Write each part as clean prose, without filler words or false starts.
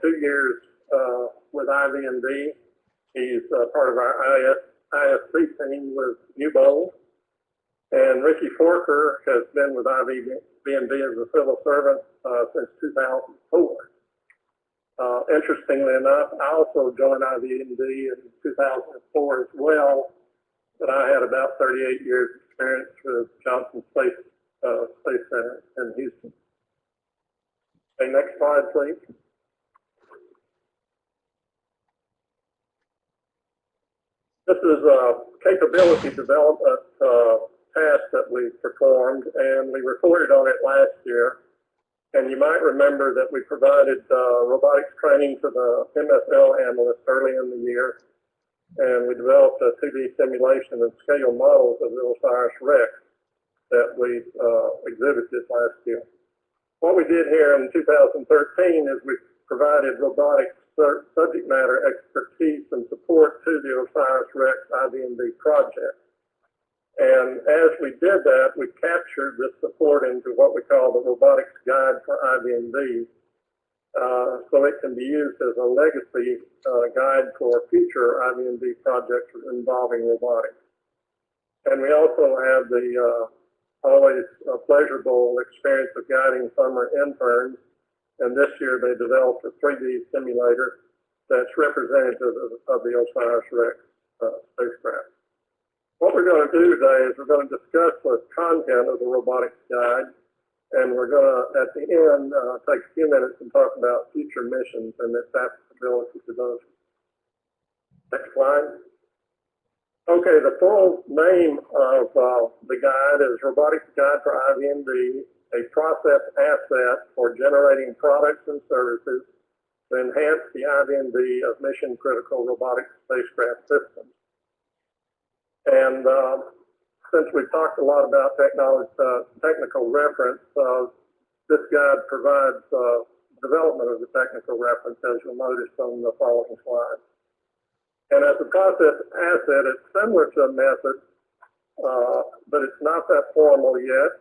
2 years with IV&V. He's part of our ISC team with U-Bowl. And Ricky Forquer has been with IV&V as a civil servant since 2004. Interestingly enough, I also joined IV&V in 2004 as well, but I had about 38 years experience with Johnson Space Center in Houston. Okay, next slide, please. This is a capability development task that we performed, and we reported on it last year. And you might remember that we provided robotics training to the MSL analysts early in the year, and we developed a 2D simulation and scale models of the OSIRIS-REx that we exhibited last year. What we did here in 2013 is we provided robotics subject matter expertise and support to the OSIRIS-REx IV&V project. And as we did that, we captured this support into what we call the Robotics Guide for IV&V, so it can be used as a legacy guide for future IV&V projects involving robotics. And we also have the always pleasurable experience of guiding summer interns, and this year they developed a 3D simulator that's representative of the OSIRIS-REx spacecraft. What we're going to do today is we're going to discuss the content of the robotics guide, and we're going to, at the end, take a few minutes and talk about future missions and its applicability to those. Next slide. Okay, the full name of the guide is Robotics Guide for IV&V, a process asset for generating products and services to enhance the IV&V of mission-critical robotic spacecraft systems. And since we've talked a lot about technical reference, this guide provides development of the technical reference, as you'll notice on the following slide. And as a process asset, it's similar to a method, but it's not that formal yet.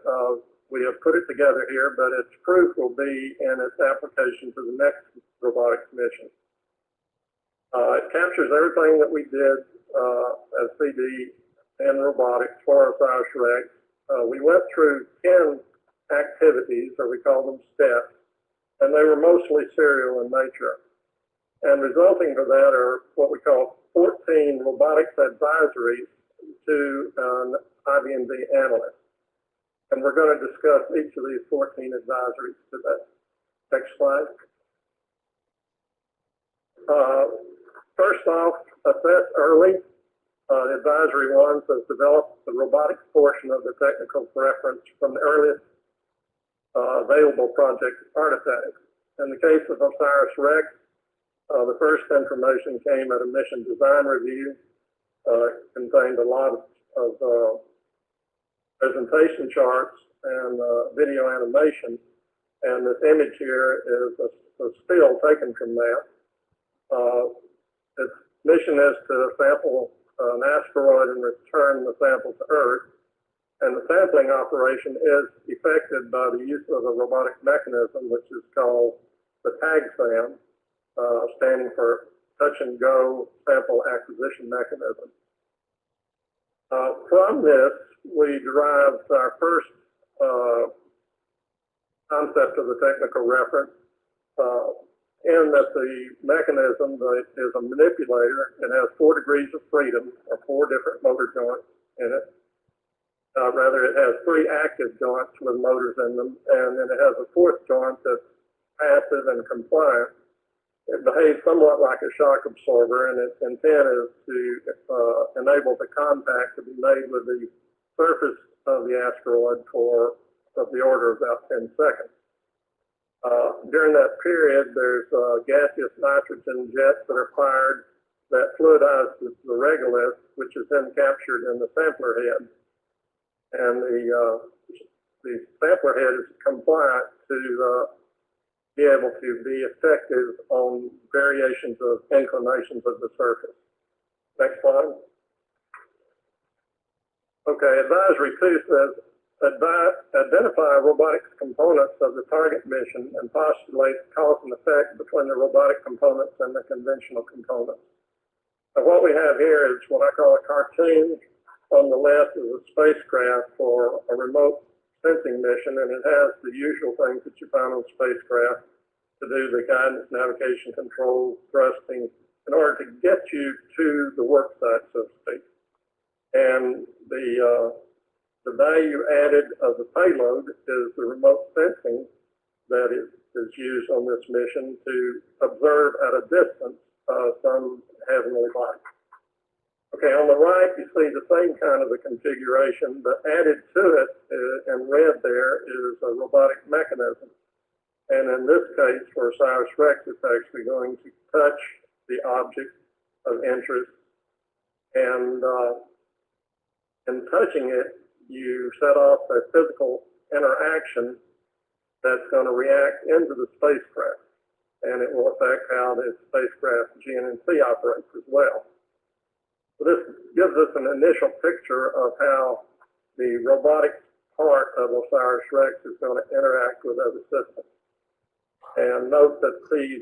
We have put it together here, but its proof will be in its application to the next robotics mission. It captures everything that we did as CD and robotics for OSIRIS-REx. We went through 10 activities, or we call them steps, and they were mostly serial in nature. And resulting from that are what we call 14 robotics advisories to an IV&V analyst. And we're going to discuss each of these 14 advisories today. Next slide. First off, assess early. Advisory 1 says develop the robotics portion of the technical reference from the earliest available project artifacts. In the case of OSIRIS-REx, the first information came at a mission design review. It contained a lot of presentation charts and video animation. And this image here is a still taken from that. Its mission is to sample an asteroid and return the sample to Earth. And the sampling operation is effected by the use of a robotic mechanism, which is called the TAG-SAM, standing for Touch and Go Sample Acquisition Mechanism. From this, we derived our first concept of the technical reference, in that the mechanism is a manipulator. It has 4 degrees of freedom, or 4 different motor joints in it. Rather, it has 3 active joints with motors in them, and then it has a 4th joint that's passive and compliant. It behaves somewhat like a shock absorber, and its intent is to enable the contact to be made with the surface of the asteroid for of the order of about 10 seconds. During that period, there's gaseous nitrogen jets that are fired that fluidize the regolith, which is then captured in the sampler head. And the sampler head is compliant to be able to be effective on variations of inclinations of the surface. Next slide. Okay, advisory 2 says identify robotics components of the target mission and postulate cause and effect between the robotic components and the conventional components. Now, what we have here is what I call a cartoon. On the left is a spacecraft for a remote sensing mission, and it has the usual things that you find on spacecraft to do the guidance, navigation, control, thrusting, in order to get you to the work site, so to speak. And the value added of the payload is the remote sensing that is used on this mission to observe at a distance some heavenly body. Okay, on the right you see the same kind of a configuration, but added to it in red there is a robotic mechanism. And in this case, for OSIRIS-REx, it's actually going to touch the object of interest, and in touching it, you set off a physical interaction that's going to react into the spacecraft, and it will affect how the spacecraft GNC operates as well. So this gives us an initial picture of how the robotic part of OSIRIS-REx is going to interact with other systems. And note that these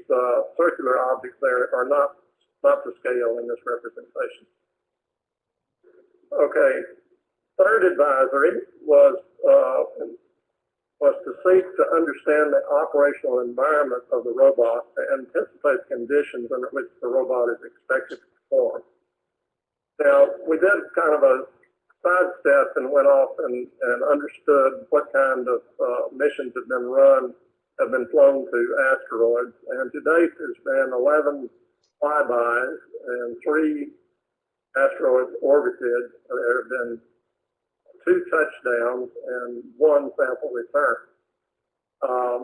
circular objects there are not to scale in this representation. Okay, third advisory was to seek to understand the operational environment of the robot to anticipate conditions under which the robot is expected to perform. Now, we did kind of a sidestep and went off and understood what kind of missions have been flown to asteroids, and to date there's been 11 flybys and 3 asteroids orbited. There have been 2 touchdowns and 1 sample return.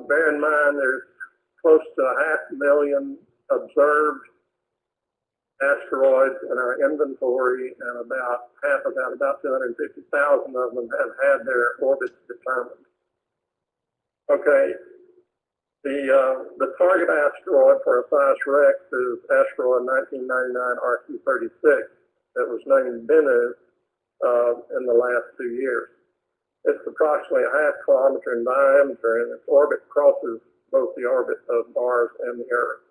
Bear in mind there's close to 500,000 observed asteroids in our inventory, and about 250,000 of them have had their orbits determined. Okay, the target asteroid for OSIRIS-REx is asteroid 1999 RQ-36 that was named Bennu in the last 2 years. It's approximately a half kilometer in diameter, and its orbit crosses both the orbit of Mars and the Earth.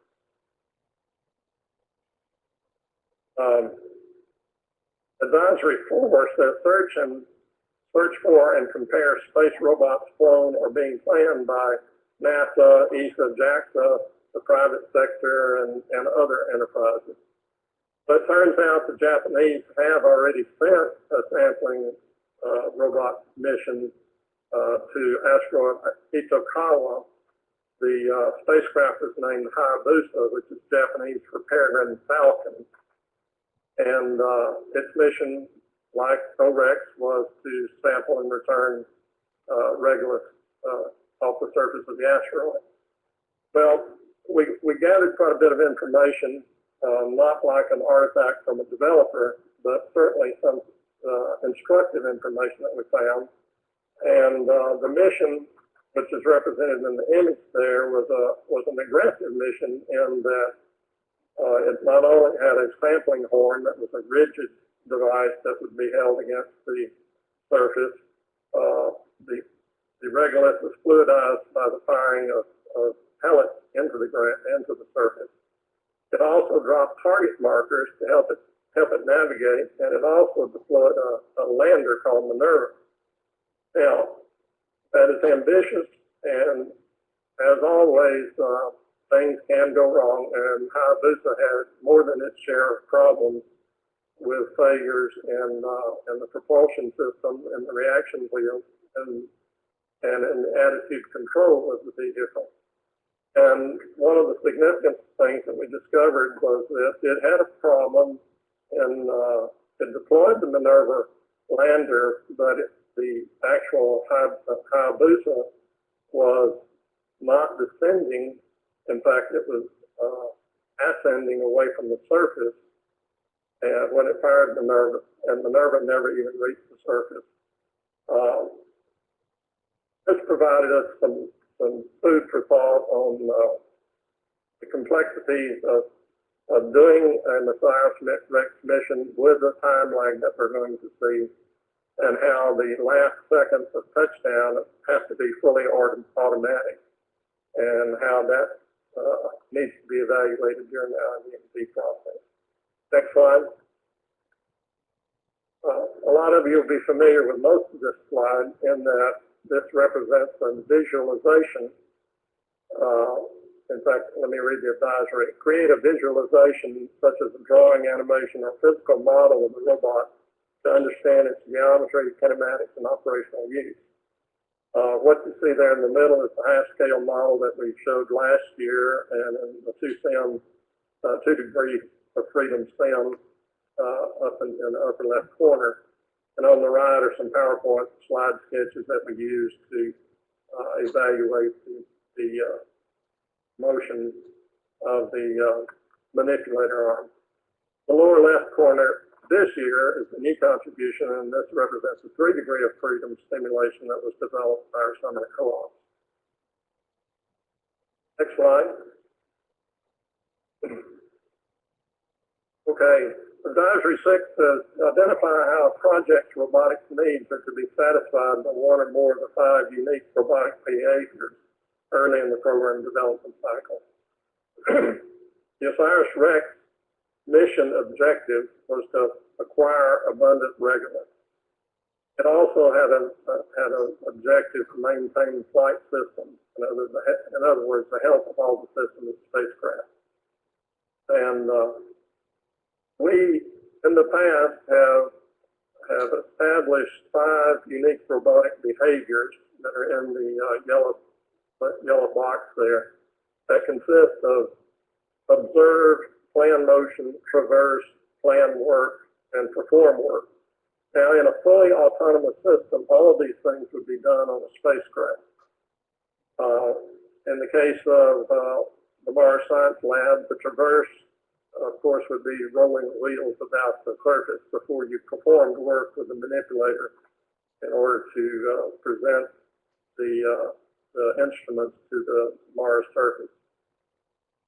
Advisory 4 says search for and compare space robots flown or being planned by NASA, ESA, JAXA, the private sector, and other enterprises. But it turns out the Japanese have already sent a sampling robot mission to asteroid Itokawa. The spacecraft is named Hayabusa, which is Japanese for Peregrine Falcon. And its mission, like OREX, was to sample and return regolith off the surface of the asteroid. Well, we gathered quite a bit of information, not like an artifact from a developer, but certainly some instructive information that we found. And the mission, which is represented in the image there, was an aggressive mission in that it not only had a sampling horn that was a rigid device that would be held against the surface. The regolith was fluidized by the firing of pellets into the surface. It also dropped target markers to help it navigate, and it also deployed a lander called Minerva. Now, that is ambitious, and as always, things can go wrong, and Hayabusa had more than its share of problems with failures in the propulsion system and the reaction wheels and in the attitude control of the vehicle. And one of the significant things that we discovered was that it had a problem in it deployed the Minerva lander, but the actual Hayabusa was not descending. In fact, it was ascending away from the surface, and when it fired Minerva, and Minerva never even reached the surface. This provided us some food for thought on the complexities of doing an OSIRIS-REx mission with the time lag that we're going to see, and how the last seconds of touchdown have to be fully automatic, and how that needs to be evaluated during the IV&V process. Next slide. A lot of you will be familiar with most of this slide in that this represents a visualization. In fact, let me read the advisory. Create a visualization such as a drawing, animation, or physical model of the robot to understand its geometry, kinematics, and operational use. What you see there in the middle is the half-scale model that we showed last year, and in the two degree of freedom sim up in the upper left corner. And on the right are some PowerPoint slide sketches that we use to evaluate the motion of the manipulator arm. The lower left corner this year is the new contribution, and this represents a 3 degree of freedom simulation that was developed by our summer co-op. Next slide. Okay, advisory 6 says identify how a project's robotics needs are to be satisfied by one or more of the 5 unique robotic behaviors early in the program development cycle. The OSIRIS-REx mission objective was to acquire abundant regolith. It also had an objective to maintain flight systems, in other words, the health of all the systems of spacecraft. And we, in the past, have established 5 unique robotic behaviors that are in the yellow box there that consist of observe, plan motion, traverse, plan work, and perform work. Now, in a fully autonomous system, all of these things would be done on a spacecraft. In the case of the Mars Science Lab, the traverse, of course, would be rolling wheels about the surface before you performed work with the manipulator in order to present the instruments to the Mars surface.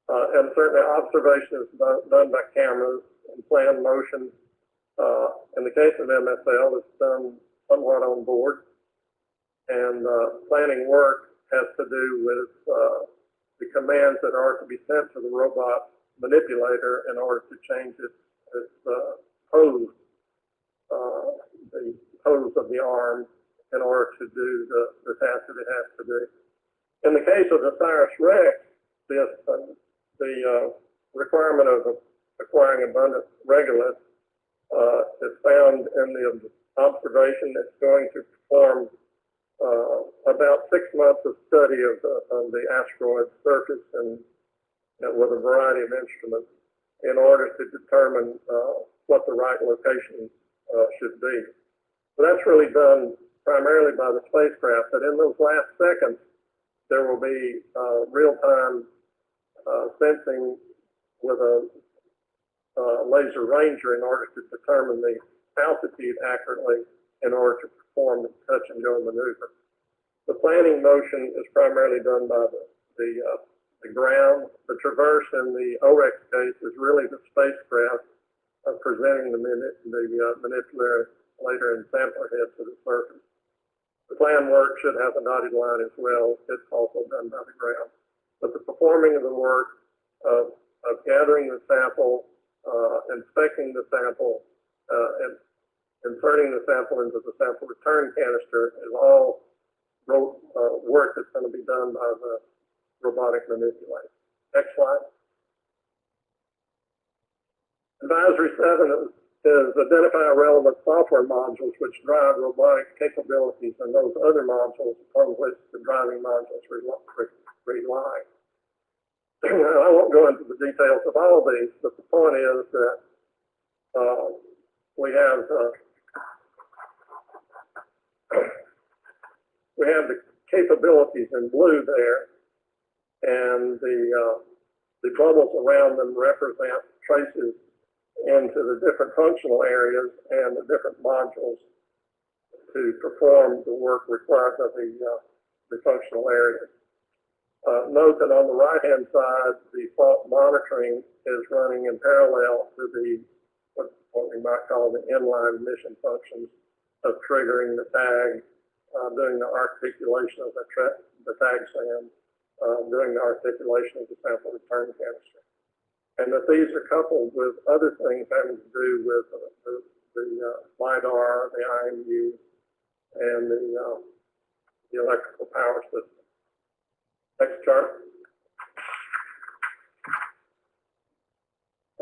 And certainly observation is done by cameras, and plan motion. In the case of MSL, it's done somewhat on board. And planning work has to do with the commands that are to be sent to the robot manipulator in order to change its pose, the pose of the arm in order to do the task that it has to do. In the case of the OSIRIS-REx, the requirement of acquiring abundant regolith is found in the observation that's going to perform about 6 months of study of the asteroid surface and with a variety of instruments in order to determine what the right location should be. So that's really done primarily by the spacecraft, but in those last seconds, there will be real-time sensing with a laser ranger in order to determine the altitude accurately in order to perform the touch and go maneuver. The planning motion is primarily done by the ground. The traverse in the OREX case is really the spacecraft presenting the manipulator and sampler head to the surface. The plan work should have a dotted line as well. It's also done by the ground. But the performing of the work of gathering the sample, inspecting the sample, and inserting the sample into the sample return canister is all work that's going to be done by the robotic manipulator. Next slide. Advisory 7 is identify relevant software modules which drive robotic capabilities and those other modules upon which the driving modules rely. I won't go into the details of all of these, but the point is that we have the capabilities in blue there, and the bubbles around them represent traces into the different functional areas and the different modules to perform the work required by the functional areas. Note that on the right-hand side, the fault monitoring is running in parallel to what we might call the inline mission functions of triggering the tag, doing the articulation of the tag SAM, doing the articulation of the sample return canister. And that these are coupled with other things having to do with the LiDAR, the IMU, and the electrical power system. Next chart.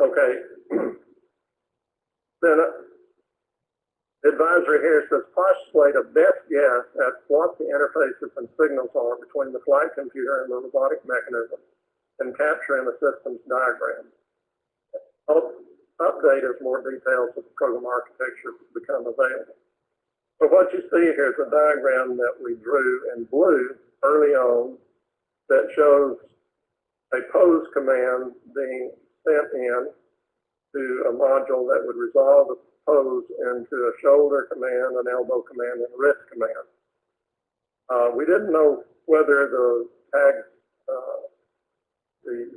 Okay. Then the advisory here says postulate a best guess at what the interfaces and signals are between the flight computer and the robotic mechanism, and capture in the system's diagram. Update as more details of the program architecture become available. So what you see here is a diagram that we drew in blue early on that shows a pose command being sent in to a module that would resolve the pose into a shoulder command, an elbow command, and a wrist command. We didn't know whether the tag, the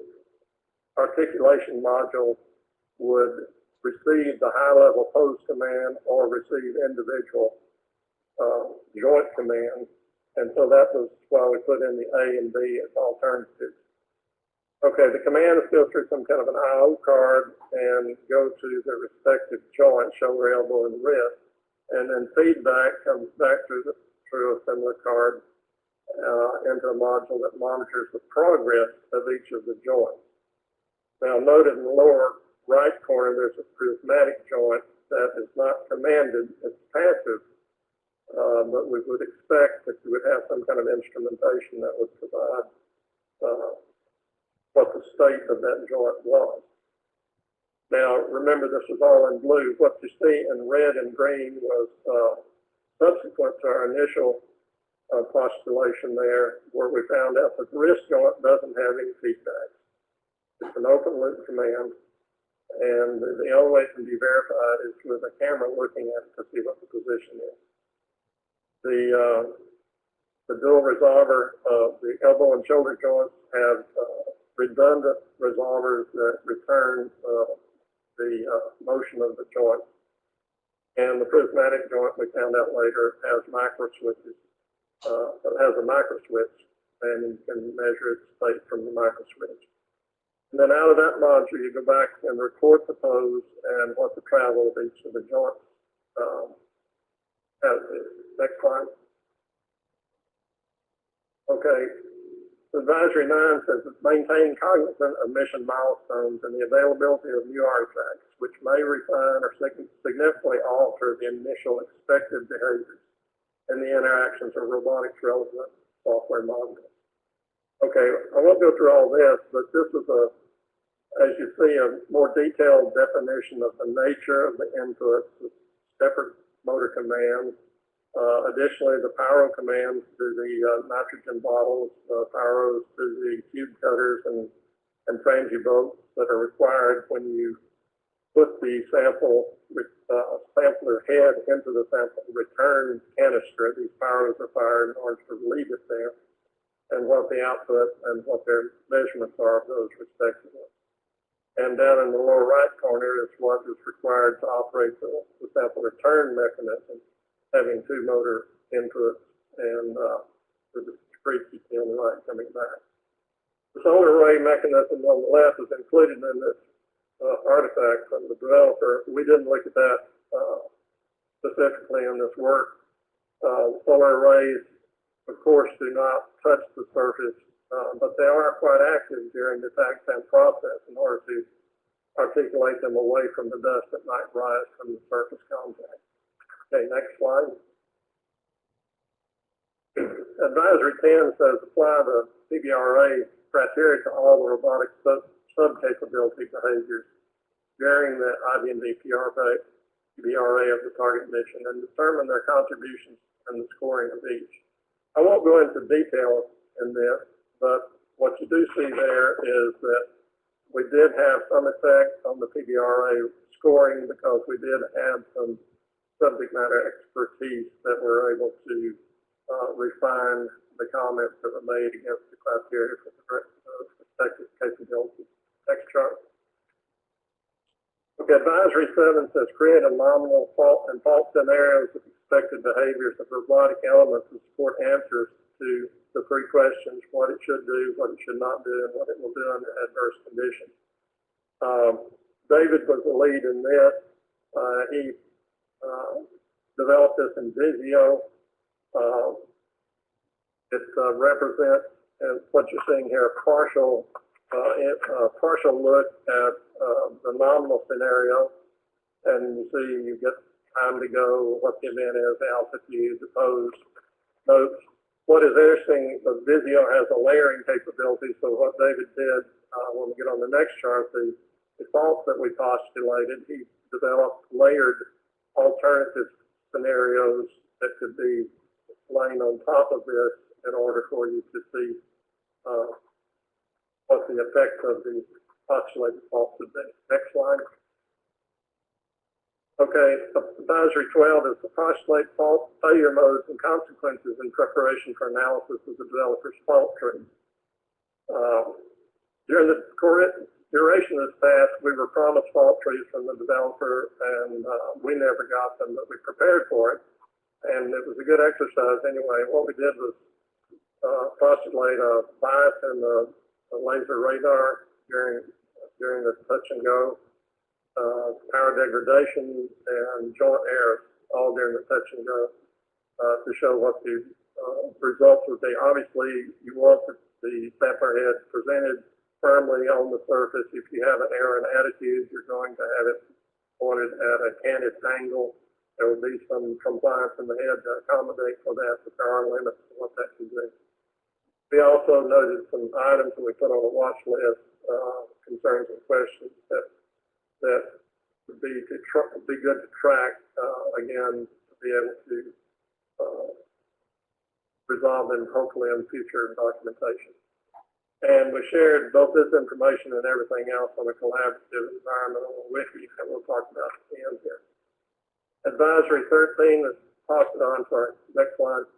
articulation module would receive the high-level pose command or receive individual joint commands, and so that was why we put in the A and B as alternatives. Okay, the commands go through some kind of an I/O card and go to the respective joint, shoulder, elbow, and wrist, and then feedback comes back through a similar card into a module that monitors the progress of each of the joints. Now, noted in the lower right corner, there's a prismatic joint that is not commanded, it's passive, but we would expect that you would have some kind of instrumentation that would provide what the state of that joint was. Now, remember, this was all in blue. What you see in red and green was subsequent to our initial postulation there, where we found out that the wrist joint doesn't have any feedback. It's an open loop command, and the only way it can be verified is with a camera looking at it to see what the position is. The dual resolver, the elbow and shoulder joints have redundant resolvers that return the motion of the joint. And the prismatic joint, we found out later, has micro switches. It has a micro switch, and you can measure its state from the micro switch. And then out of that module, you go back and record the pose and what the travel of each of the joints has. Next slide. Okay. Advisory 9 says it's maintain cognizant of mission milestones and the availability of new artifacts, which may refine or significantly alter the initial expected behaviors and the interactions of robotics relevant software modules. Okay, I won't go through all this, but this is as you see, a more detailed definition of the nature of the inputs, the separate motor commands. Additionally, the pyro commands to the nitrogen bottles, pyros to the cube cutters and frangibolts that are required when you put the sampler head into the sample return canister. These pyros are fired in order to relieve it there, and what the output and what their measurements are of those respectively. And down in the lower right corner is what is required to operate the sample return mechanism, having two motor inputs and the discrete CP on the right coming back. The solar array mechanism on the left is included in this artifact from the developer. We didn't look at that specifically in this work. Solar arrays, of course, do not touch the surface, but they are quite active during the tag SAM process in order to articulate them away from the dust that might rise from the surface contact. Okay, next slide. Advisory 10 says apply the PBRA criteria to all the robotic sub-capability behaviors during the IV&V PBRA of the target mission and determine their contributions and the scoring of each. I won't go into detail in this, but what you do see there is that we did have some effect on the PBRA scoring because we did add some subject matter expertise that were able to refine the comments that were made against the criteria for the respective capabilities. Next chart. Okay, advisory 7 says create a nominal fault and fault scenarios of expected behaviors of robotic elements to support answers to the 3 questions: what it should do, what it should not do, and what it will do under adverse conditions. David was the lead in this. He developed this in Visio. It represents, what you're seeing here, a partial look at the nominal scenario, and you see you get time to go, what the event is, altitude, the pose, notes. What is interesting, the Visio has a layering capability, so what David did, when we get on the next chart, the faults that we postulated, he developed layered alternative scenarios that could be laying on top of this in order for you to see what the effects of the postulated faults would be. Next slide. Okay, advisory 12 is to postulate fault failure modes and consequences in preparation for analysis of the developer's fault tree. During the duration of this task, we were promised fault trees from the developer, and we never got them, but we prepared for it, and it was a good exercise anyway. What we did was postulate a bias in the laser radar during the touch and go, power degradation, and joint errors, all during the touch and go, to show what the results would be. Obviously, you want the sampler head presented firmly on the surface. If you have an error in attitude, you're going to have it pointed at a canted angle. There will be some compliance in the head to accommodate for that, but there are limits to what that can do. We also noted some items that we put on a watch list, concerns and questions that would be good to track, again, to be able to resolve them hopefully in future documentation. And we shared both this information and everything else on a collaborative environment on a wiki that we'll talk about at the end here. Advisory 13 is next slide.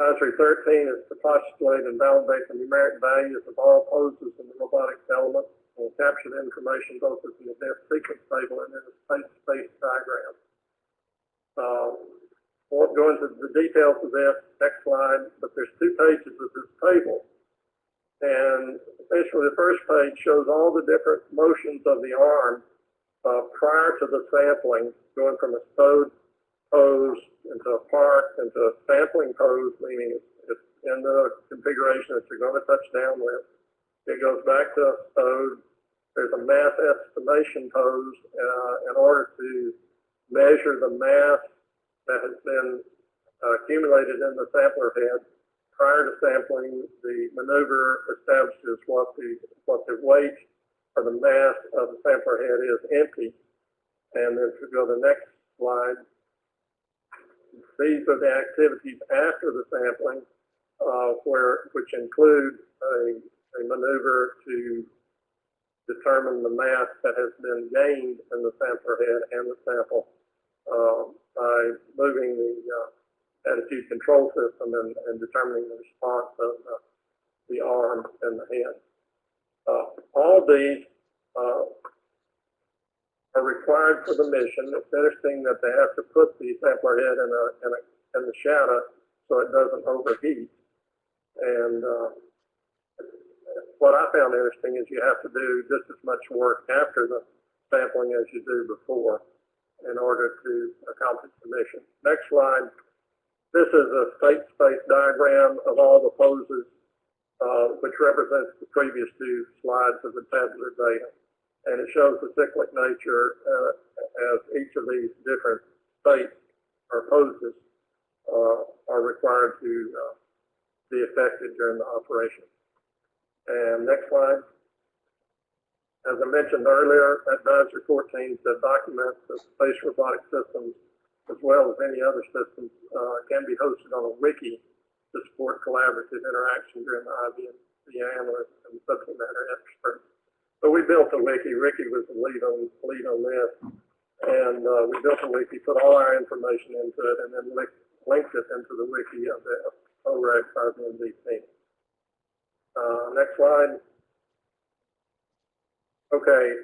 Advisory 13 is to postulate and validate the numeric values of all poses in the robotics element and capture the information both as an event sequence table and in a space diagram. Won't go into the details of this, next slide, but there's 2 pages of this table. And essentially the first page shows all the different motions of the arm prior to the sampling, going from a stowed pose into a park, into a sampling pose, meaning it's in the configuration that you're going to touch down with. It goes back to a stowed. There's a mass estimation pose in order to measure the mass that has been accumulated in the sampler head. Prior to sampling, the maneuver establishes what the weight or the mass of the sampler head is empty. And then if we go to the next slide, these are the activities after the sampling, which include a maneuver to determine the mass that has been gained in the sampler head and the sample by moving the attitude control system and determining the response of the arm and the head. All these are required for the mission. It's interesting that they have to put the sampler head in the shadow so it doesn't overheat. And what I found interesting is you have to do just as much work after the sampling as you do before in order to accomplish the mission. Next slide. This is a state space diagram of all the poses, which represents the previous 2 slides of the tabular data. And it shows the cyclic nature as each of these different states or poses are required to be effective during the operation. And next slide. As I mentioned earlier, Advisory 14 said documents of space robotic systems as well as any other systems can be hosted on a wiki to support collaborative interaction during the IV&V analyst and subject matter experts. So we built a wiki. Ricky was the lead on this, and we built a wiki, put all our information into it, and then linked it into the wiki of the OSIRIS IV&V team. Next slide. Okay.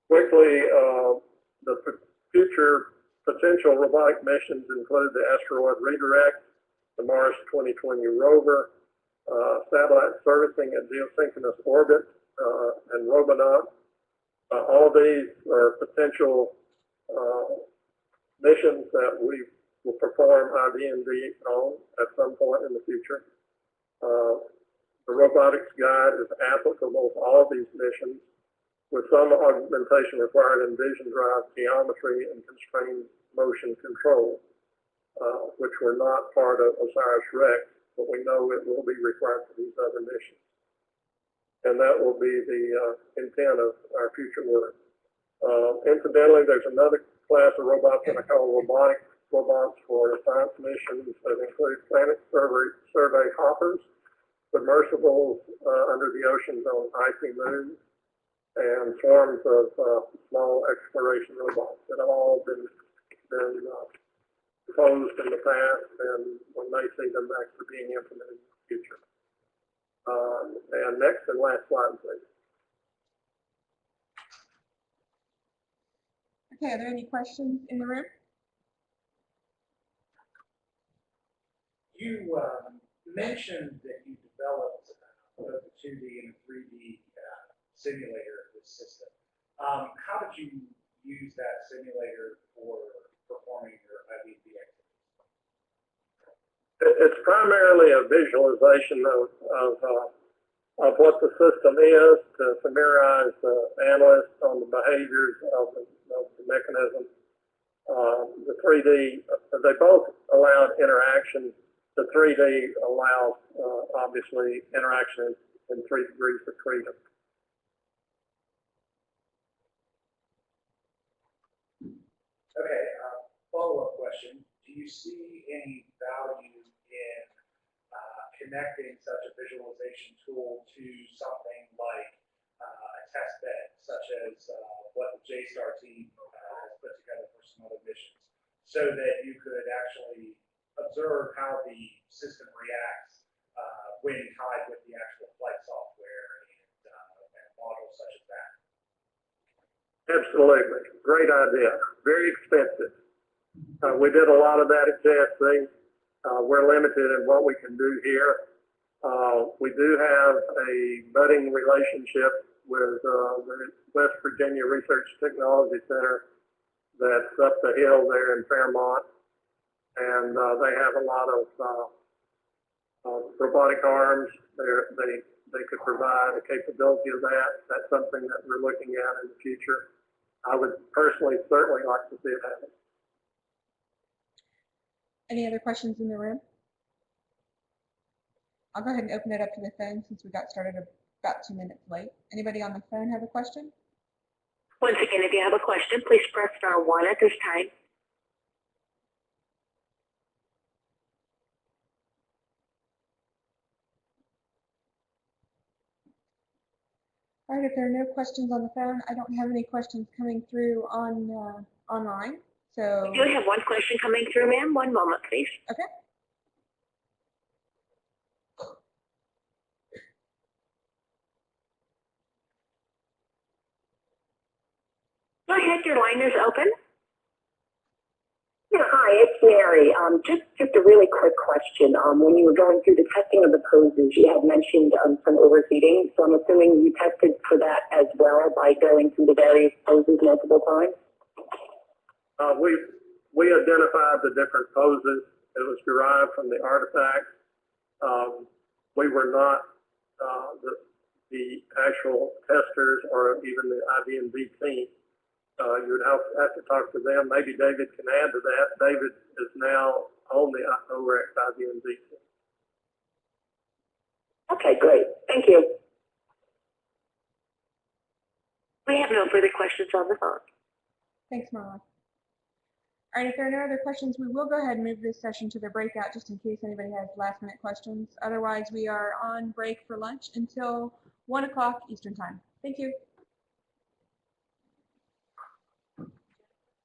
Quickly, the future potential robotic missions include the asteroid redirect, the Mars 2020 rover, satellite servicing at geosynchronous orbit, and Robonaut. All these are potential missions that we will perform IV&V on at some point in the future. The robotics guide is applicable to all of these missions, with some augmentation required in vision drive, geometry, and constrained motion control, which were not part of OSIRIS-REx, but we know it will be required for these other missions. And that will be the intent of our future work. Incidentally, there's another class of robots that I call robotic robots for science missions that include planet survey hoppers, submersibles under the oceans on icy moons, and swarms of small exploration robots that have all been proposed in the past, and when they see them actually being implemented in the future. And next and last slide, please. Okay, are there any questions in the room? You mentioned that you developed both a 2D and a 3D simulator of this system. How did you use that simulator for performing your IV&V activities? It's primarily a visualization of what the system is to familiarize the analyst on the behaviors of the mechanism. The 3D, they both allowed interaction. The 3D allows, obviously, interaction in 3 degrees of freedom. Okay, follow-up question. Do you see any value in connecting such a visualization tool to something like a test bed, such as what the JSTAR team has put together for some other missions, so that you could actually observe how the system reacts when tied with the actual flight software and models such as that? Absolutely. Great idea. Very expensive. We did a lot of that at JSC. We're limited in what we can do here. We do have a budding relationship with the West Virginia Research Technology Center that's up the hill there in Fairmont. And they have a lot of robotic arms. They could provide a capability of that. That's something that we're looking at in the future. I would personally certainly like to see it happen. Any other questions in the room? I'll go ahead and open it up to the phone since we got started about 2 minutes late. Anybody on the phone have a question? Once again, if you have a question, please press *1 at this time. All right, if there are no questions on the phone, I don't have any questions coming through on online. So We do have one question coming through, ma'am. One moment, please. okay. Go ahead, your line is open. Yeah, hi, it's Mary. Just a really quick question. When you were going through the testing of the poses, you had mentioned some overheating. So I'm assuming you tested for that as well by going through the various poses multiple times? We identified the different poses. It was derived from the artifacts. We were not the actual testers or even the IV&V team. You would have to talk to them. Maybe David can add to that. David is now on the OSIRIS IV&V team. Okay, great. Thank you. We have no further questions on the phone. Thanks, Marla. All right, if there are no other questions, we will go ahead and move this session to the breakout just in case anybody has last-minute questions. Otherwise, we are on break for lunch until 1 o'clock Eastern Time. Thank you.